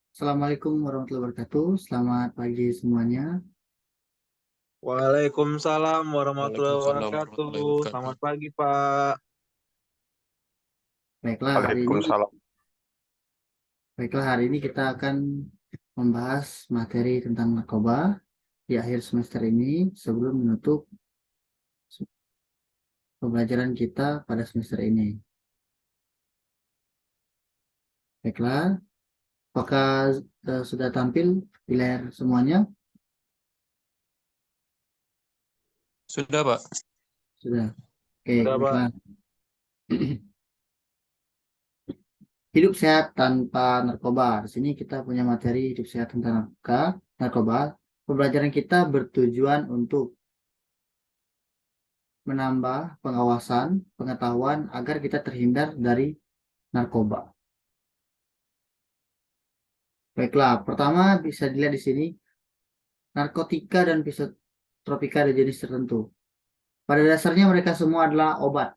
Assalamualaikum warahmatullahi wabarakatuh. Selamat pagi semuanya. Waalaikumsalam warahmatullahi Waalaikumsalam warahmatullahi wabarakatuh. wabarakatuh. Selamat pagi, Pak. Baiklah, Waalaikumsalam. hari ini kita akan membahas materi tentang narkoba di akhir semester ini sebelum menutup pembelajaran kita pada semester ini. Baiklah, apakah sudah tampil di layar semuanya? Sudah, Pak. Sudah. Oke, Sudah, Pak. baiklah. Hidup sehat tanpa narkoba. Di sini kita punya materi hidup sehat tanpa narkoba. Pembelajaran kita bertujuan untuk menambah pengawasan, pengetahuan agar kita terhindar dari narkoba. Baiklah, pertama bisa dilihat di sini, narkotika dan psikotropika ada jenis tertentu. Pada dasarnya mereka semua adalah obat.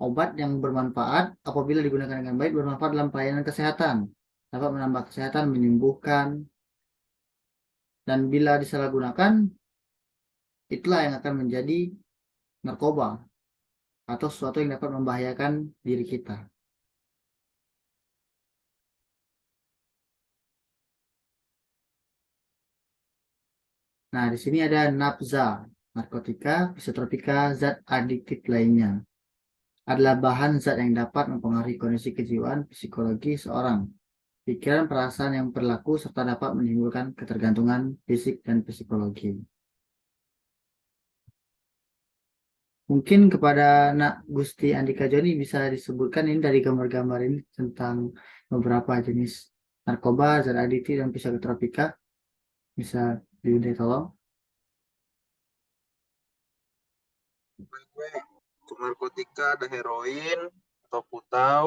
Obat yang bermanfaat apabila digunakan dengan baik, bermanfaat dalam pelayanan kesehatan. Dapat menambah kesehatan, menyembuhkan, dan bila disalahgunakan, itulah yang akan menjadi narkoba atau sesuatu yang dapat membahayakan diri kita. Nah, di sini ada nafza, narkotika, psikotropika, zat adiktif lainnya. Adalah bahan zat yang dapat mempengaruhi kondisi kejiwaan psikologi seorang, pikiran, perasaan yang berlaku, serta dapat menimbulkan ketergantungan fisik dan psikologi. Mungkin kepada Nak Gusti Andika Joni bisa disebutkan ini dari gambar-gambar ini tentang beberapa jenis narkoba, zat adiktif, dan psikotropika. Bisa diundi tolong. Untuk narkotika ada heroin atau putau,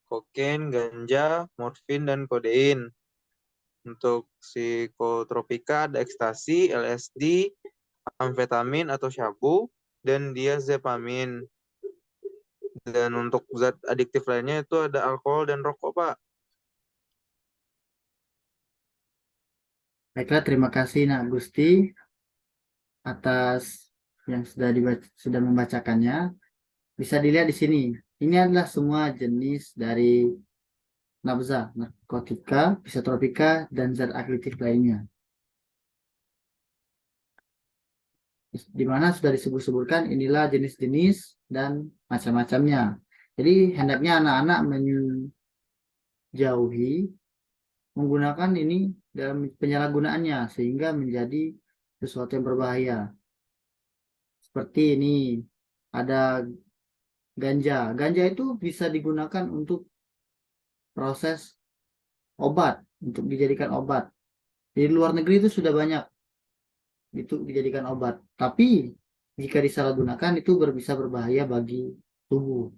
kokain, ganja, morfin, dan kodein. Untuk psikotropika ada ekstasi, LSD, amfetamin atau syabu, dan diazepamin. Dan untuk zat adiktif lainnya itu ada alkohol dan rokok, Pak. Baiklah, terima kasih Nak Gusti atas yang sudah membacakannya. Bisa dilihat di sini. Ini adalah semua jenis dari nafza, narkotika, psikotropika, dan zat aktif lainnya. Di mana sudah disebut-sebutkan inilah jenis-jenis dan macam-macamnya. Jadi hendaknya anak-anak menjauhi menggunakan ini dalam penyalahgunaannya sehingga menjadi sesuatu yang berbahaya. Seperti ini ada ganja. Ganja itu bisa digunakan untuk proses obat, untuk dijadikan obat. Di luar negeri itu sudah banyak itu dijadikan obat. Tapi jika disalahgunakan itu bisa berbahaya bagi tubuh.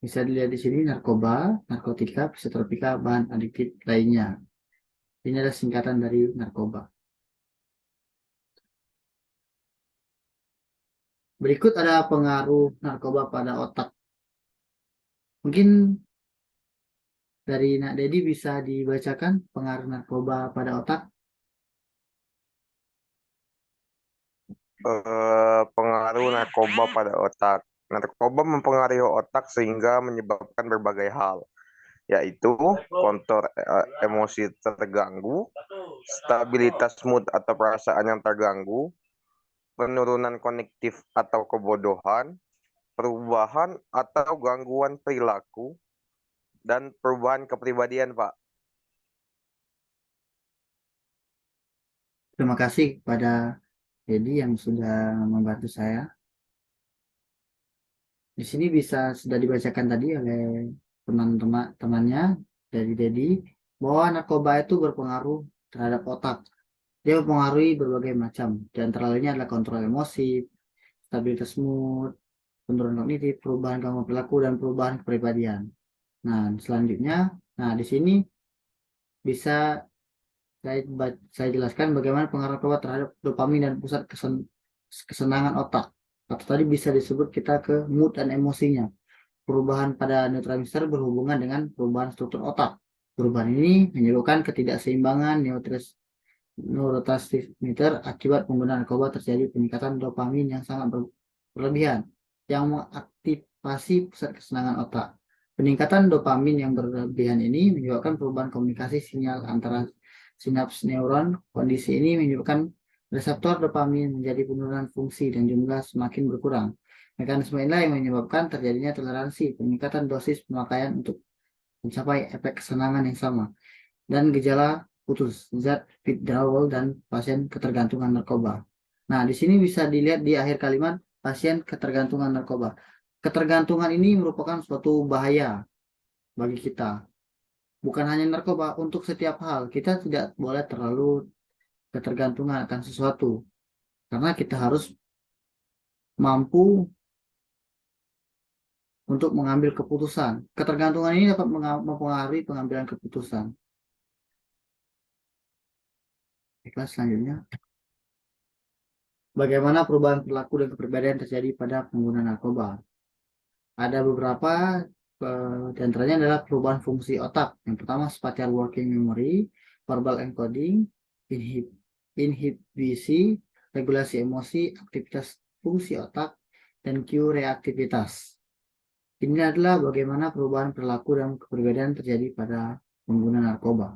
Bisa dilihat di sini narkoba, narkotika, psikotropika, bahan adiktif lainnya. Ini adalah singkatan dari narkoba. Berikut ada pengaruh narkoba pada otak. Mungkin dari Nak Dedi bisa dibacakan pengaruh narkoba pada otak. Pengaruh narkoba pada otak. Narkoba mempengaruhi otak sehingga menyebabkan berbagai hal, yaitu kontrol emosi terganggu, stabilitas mood atau perasaan yang terganggu, penurunan kognitif atau kebodohan, perubahan atau gangguan perilaku, dan perubahan kepribadian, Pak. Terima kasih kepada Dedi yang sudah membantu saya. Di sini sudah dibacakan tadi oleh temannya dari Dedi bahwa narkoba itu berpengaruh terhadap otak. Dia mempengaruhi berbagai macam. Di antara lainnya adalah kontrol emosi, stabilitas mood, penurunan kognitif, perubahan gangguan perilaku, dan perubahan kepribadian. Nah, selanjutnya, di sini bisa Saya jelaskan bagaimana pengaruh narkoba terhadap dopamin dan pusat kesenangan otak. Atau tadi bisa disebut kita ke mood dan emosinya. Perubahan pada neurotransmitter berhubungan dengan perubahan struktur otak. Perubahan ini menyebabkan ketidakseimbangan neurotransmitter akibat penggunaan narkoba terjadi peningkatan dopamin yang sangat berlebihan yang mengaktifasi pusat kesenangan otak. Peningkatan dopamin yang berlebihan ini menyebabkan perubahan komunikasi sinyal antara sinaps neuron. Kondisi ini menyebabkan reseptor dopamin menjadi penurunan fungsi dan jumlah semakin berkurang. Mekanisme inilah yang menyebabkan terjadinya toleransi, peningkatan dosis pemakaian untuk mencapai efek kesenangan yang sama, dan gejala putus zat withdrawal dan pasien ketergantungan narkoba. Nah, di sini bisa dilihat di akhir kalimat pasien ketergantungan narkoba. Ketergantungan ini merupakan suatu bahaya bagi kita. Bukan hanya narkoba, untuk setiap hal kita tidak boleh terlalu ketergantungan akan sesuatu. Karena kita harus mampu untuk mengambil keputusan. Ketergantungan ini dapat mempengaruhi pengambilan keputusan. Baiklah, selanjutnya. Bagaimana perubahan perilaku dan kepribadian terjadi pada pengguna narkoba? Ada beberapa, di antaranya adalah perubahan fungsi otak. Yang pertama, spatial working memory, verbal encoding, inhibisi, regulasi emosi, aktivitas fungsi otak, dan cue reaktivitas. Ini adalah bagaimana perubahan perilaku dan kepribadian terjadi pada pengguna narkoba.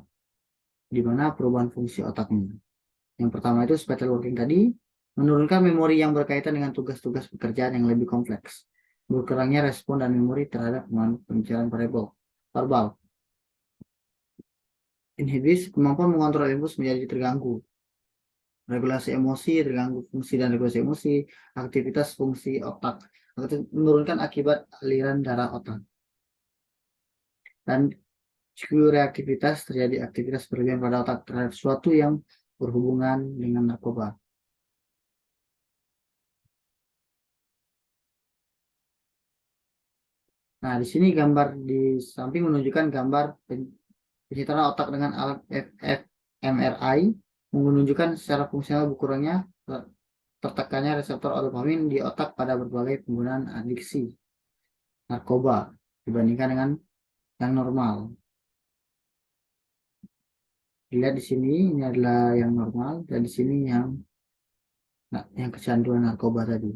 Di mana perubahan fungsi otaknya. Yang pertama itu spatial working tadi, menurunkan memori yang berkaitan dengan tugas-tugas pekerjaan yang lebih kompleks. Berkurangnya respon dan memori terhadap pembicaraan verbal. Inhibis, kemampuan mengontrol impuls menjadi terganggu. Regulasi emosi, terganggu fungsi dan regulasi emosi, aktivitas fungsi otak, menurunkan akibat aliran darah otak. Dan reaktivitas, terjadi aktivitas berlebihan pada otak terhadap sesuatu yang berhubungan dengan narkoba. Nah, di sini gambar di samping menunjukkan gambar pencitraan otak dengan alat fMRI, menunjukkan secara fungsional berkurangnya tertekannya reseptor dopamin di otak pada berbagai penggunaan adiksi narkoba dibandingkan dengan yang normal. Dilihat di sini, ini adalah yang normal, dan di sini yang kecanduan narkoba tadi.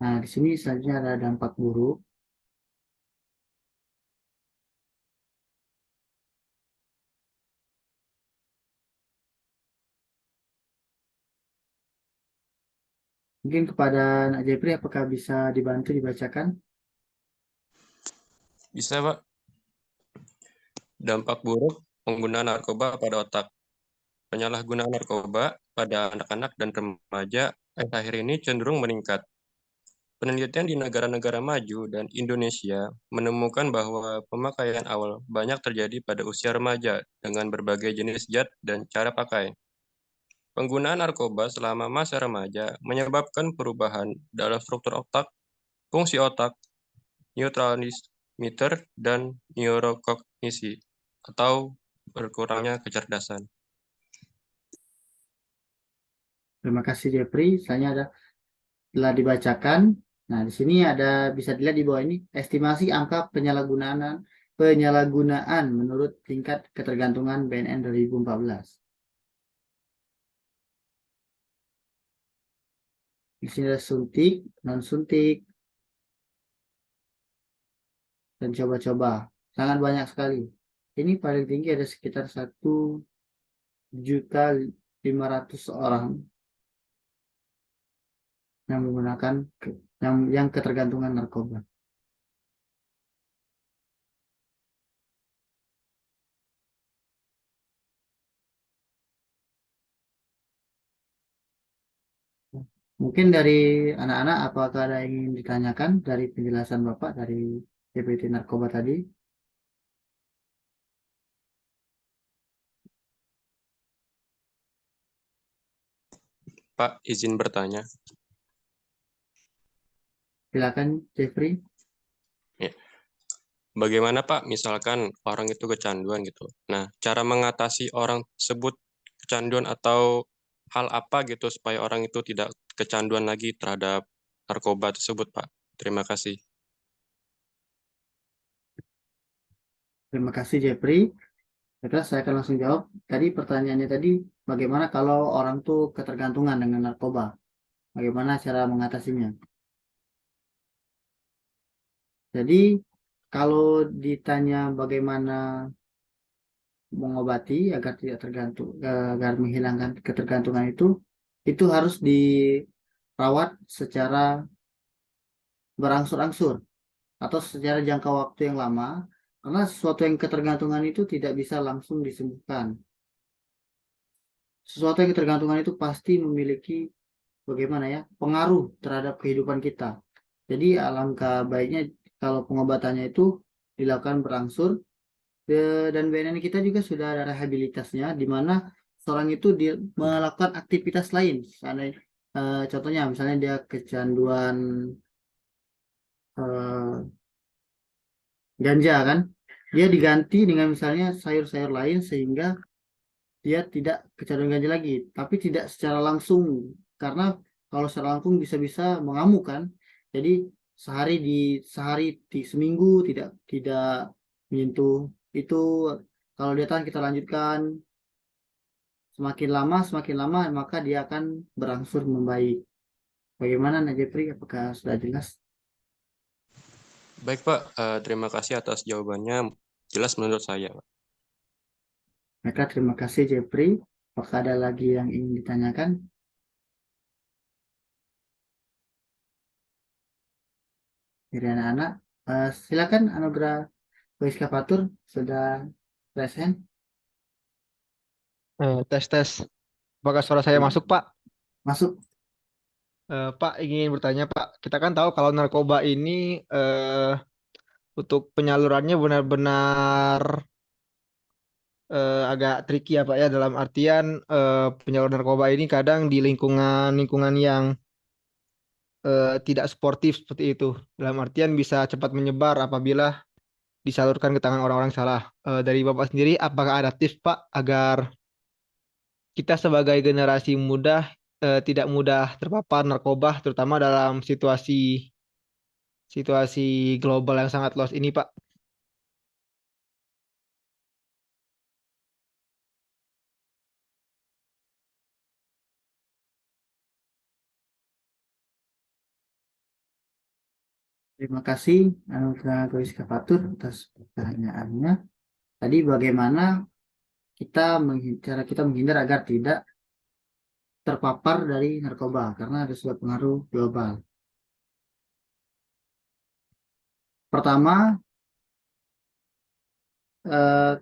Nah, di sini selanjutnya ada dampak buruk. Mungkin kepada Nak Jepri, apakah bisa dibantu dibacakan? Bisa, Pak. Dampak buruk penggunaan narkoba pada otak. Penyalahgunaan narkoba pada anak-anak dan remaja akhir ini cenderung meningkat. Penelitian di negara-negara maju dan Indonesia menemukan bahwa pemakaian awal banyak terjadi pada usia remaja dengan berbagai jenis zat dan cara pakai. Penggunaan narkoba selama masa remaja menyebabkan perubahan dalam struktur otak, fungsi otak, neurotransmitter, dan neurokognisi, atau berkurangnya kecerdasan. Terima kasih Jepri. Selanjutnya telah dibacakan. Nah, di sini bisa dilihat di bawah ini estimasi angka penyalahgunaan menurut tingkat ketergantungan BNN 2014. Di sini ada suntik, non suntik, dan coba-coba. Sangat banyak sekali. Ini paling tinggi ada sekitar 1.500.000 orang yang menggunakan yang ketergantungan narkoba. Mungkin dari anak-anak, apakah ada yang ingin ditanyakan dari penjelasan Bapak dari DPT narkoba tadi? Pak, izin bertanya. Silakan Jeffrey. Bagaimana Pak, misalkan orang itu kecanduan gitu. Nah, cara mengatasi orang tersebut kecanduan atau hal apa gitu supaya orang itu tidak kecanduan lagi terhadap narkoba tersebut, Pak? Terima kasih. Terima kasih Jeffrey. Baiklah, saya akan langsung jawab. Tadi pertanyaannya tadi, bagaimana kalau orang tuh ketergantungan dengan narkoba? Bagaimana cara mengatasinya? Jadi, kalau ditanya bagaimana mengobati agar tidak tergantung, agar menghilangkan ketergantungan itu harus dirawat secara berangsur-angsur atau secara jangka waktu yang lama, karena sesuatu yang ketergantungan itu tidak bisa langsung disembuhkan. Sesuatu yang ketergantungan itu pasti memiliki bagaimana ya pengaruh terhadap kehidupan kita. Jadi alangkah baiknya kalau pengobatannya itu dilakukan berangsur. Dan BNN kita juga sudah ada rehabilitasnya di mana seorang itu melakukan aktivitas lain. Contohnya misalnya dia kecanduan eh, ganja kan, dia diganti dengan misalnya sayur-sayur lain sehingga dia tidak kecanduan ganja lagi, tapi tidak secara langsung, karena kalau secara langsung bisa-bisa mengamuk kan. Jadi seminggu tidak tidak menyentuh itu. Kalau dia tahan kita lanjutkan semakin lama maka dia akan berangsur membaik. Bagaimana Najepri? Apakah sudah jelas? Baik Pak, terima kasih atas jawabannya. Jelas menurut saya, Pak. Maka terima kasih Jeffrey. Apakah ada lagi yang ingin ditanyakan? Dari anak-anak, silakan Anugerah Wiskapatur sudah present. Tes. Apakah suara saya masuk, Pak? Masuk. Pak, ingin bertanya, Pak. Kita kan tahu kalau narkoba ini untuk penyalurannya benar-benar agak tricky ya, Pak ya. Dalam artian penyalur narkoba ini kadang di lingkungan yang tidak sportif seperti itu. Dalam artian bisa cepat menyebar apabila disalurkan ke tangan orang-orang salah. Dari Bapak sendiri, apakah ada tips, Pak, agar kita sebagai generasi muda tidak mudah terpapar narkoba, terutama dalam situasi situasi global yang sangat luas ini, Pak? Terima kasih Anugerah Wiskapatur atas pertanyaannya. Tadi bagaimana cara kita menghindar agar tidak terpapar dari narkoba karena ada sudah pengaruh global. Pertama, eh,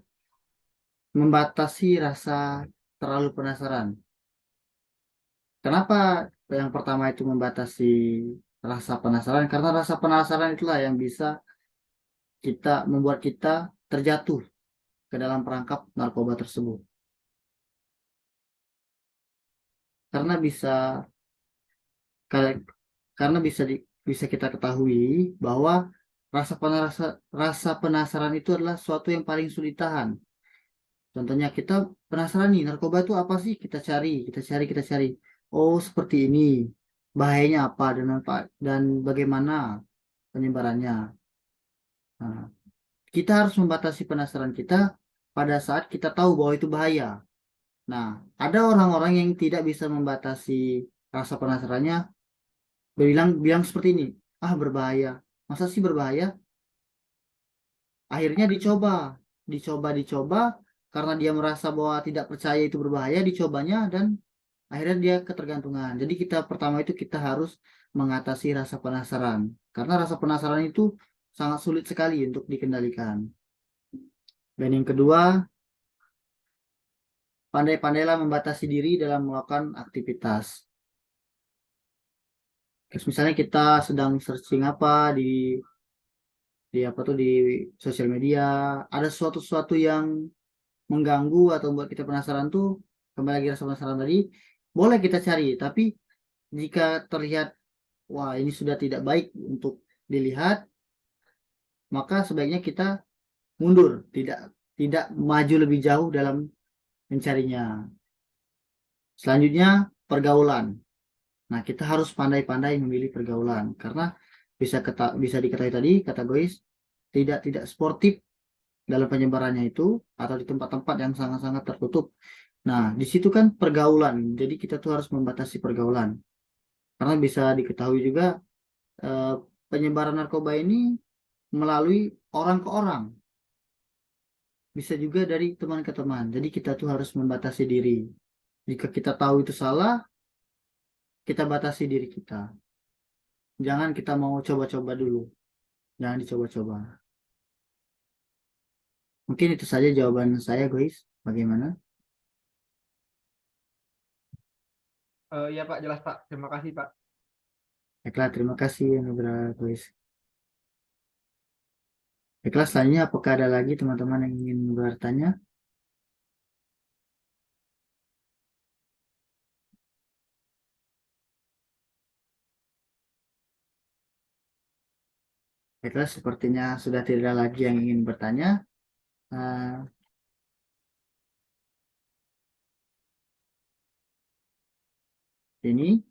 membatasi rasa terlalu penasaran. Kenapa yang pertama itu membatasi rasa penasaran? Karena rasa penasaran itulah yang bisa membuat kita terjatuh ke dalam perangkap narkoba tersebut. Karena bisa karena bisa kita ketahui bahwa rasa penasaran itu adalah sesuatu yang paling sulit tahan. Contohnya kita penasaran nih, narkoba itu apa sih? Kita cari. Oh, seperti ini. Bahayanya apa dan bagaimana penyebarannya. Nah, kita harus membatasi penasaran kita pada saat kita tahu bahwa itu bahaya. Nah, ada orang-orang yang tidak bisa membatasi rasa penasarannya, bilang seperti ini, ah berbahaya. Masa sih berbahaya? Akhirnya dicoba, karena dia merasa bahwa tidak percaya itu berbahaya, dicobanya dan akhirnya dia ketergantungan. Jadi pertama itu kita harus mengatasi rasa penasaran, karena rasa penasaran itu sangat sulit sekali untuk dikendalikan. Dan yang kedua, pandai-pandailah membatasi diri dalam melakukan aktivitas. Terus misalnya kita sedang searching apa di sosial media, ada sesuatu yang mengganggu atau membuat kita penasaran tuh, kembali lagi rasa penasaran tadi, boleh kita cari, tapi jika terlihat wah ini sudah tidak baik untuk dilihat, maka sebaiknya kita mundur, tidak maju lebih jauh dalam mencarinya. Selanjutnya, pergaulan. Nah, kita harus pandai-pandai memilih pergaulan karena bisa diketahui tadi kata Gois tidak sportif dalam penyebarannya itu atau di tempat-tempat yang sangat-sangat tertutup. Nah, di situ kan pergaulan. Jadi kita tuh harus membatasi pergaulan. Karena bisa diketahui juga eh, penyebaran narkoba ini melalui orang ke orang. Bisa juga dari teman ke teman. Jadi kita tuh harus membatasi diri. Jika kita tahu itu salah, kita batasi diri kita. Jangan kita mau coba-coba dulu. Jangan dicoba-coba. Mungkin itu saja jawaban saya, guys. Bagaimana? Iya Pak, jelas Pak. Terima kasih Pak. Baiklah, terima kasih Anugerah, guys. Baiklah, selanjutnya apakah ada lagi teman-teman yang ingin bertanya? Baiklah, sepertinya sudah tidak ada lagi yang ingin bertanya. Eh, ini,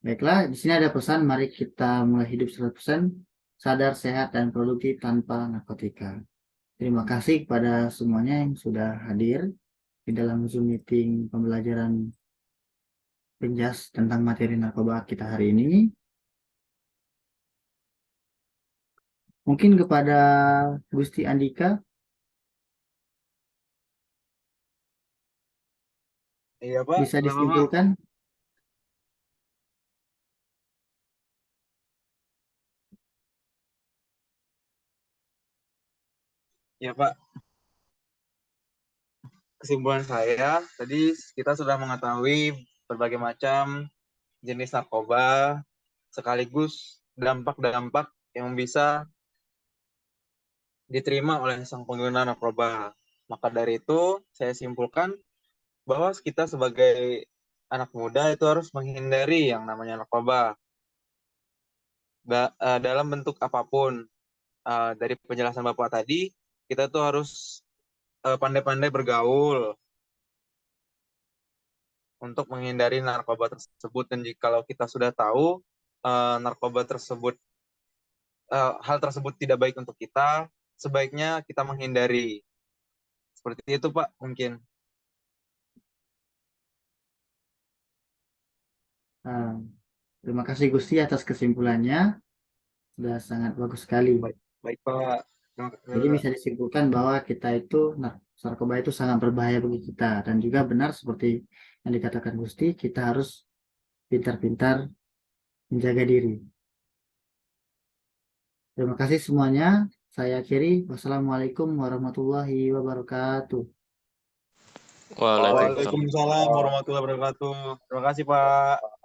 baiklah, di sini ada pesan, mari kita mulai hidup 100% sadar, sehat, dan produktif tanpa narkotika. Terima kasih kepada semuanya yang sudah hadir di dalam Zoom meeting pembelajaran penjas tentang materi narkoba kita hari ini. Mungkin kepada Gusti Andika, Iya Pak, bisa kenapa Pak? disimpulkan. Ya Pak, kesimpulan saya tadi kita sudah mengetahui berbagai macam jenis narkoba sekaligus dampak-dampak yang bisa diterima oleh sang pengguna narkoba. Maka dari itu saya simpulkan bahwa kita sebagai anak muda itu harus menghindari yang namanya narkoba dalam bentuk apapun. Dari penjelasan Bapak tadi, kita tuh harus pandai-pandai bergaul untuk menghindari narkoba tersebut. Dan jikalau kita sudah tahu narkoba tersebut, hal tersebut tidak baik untuk kita, sebaiknya kita menghindari. Seperti itu Pak, mungkin. Eh, Terima kasih Gusti atas kesimpulannya. Sudah sangat bagus sekali. Baik, baik Pak. Jadi bisa disimpulkan bahwa kita itu, narkoba itu sangat berbahaya bagi kita. Dan juga benar seperti yang dikatakan Gusti, kita harus pintar-pintar menjaga diri. Terima kasih semuanya. Saya akhiri. Wassalamualaikum warahmatullahi wabarakatuh. Waalaikumsalam. Waalaikumsalam warahmatullahi wabarakatuh. Terima kasih Pak.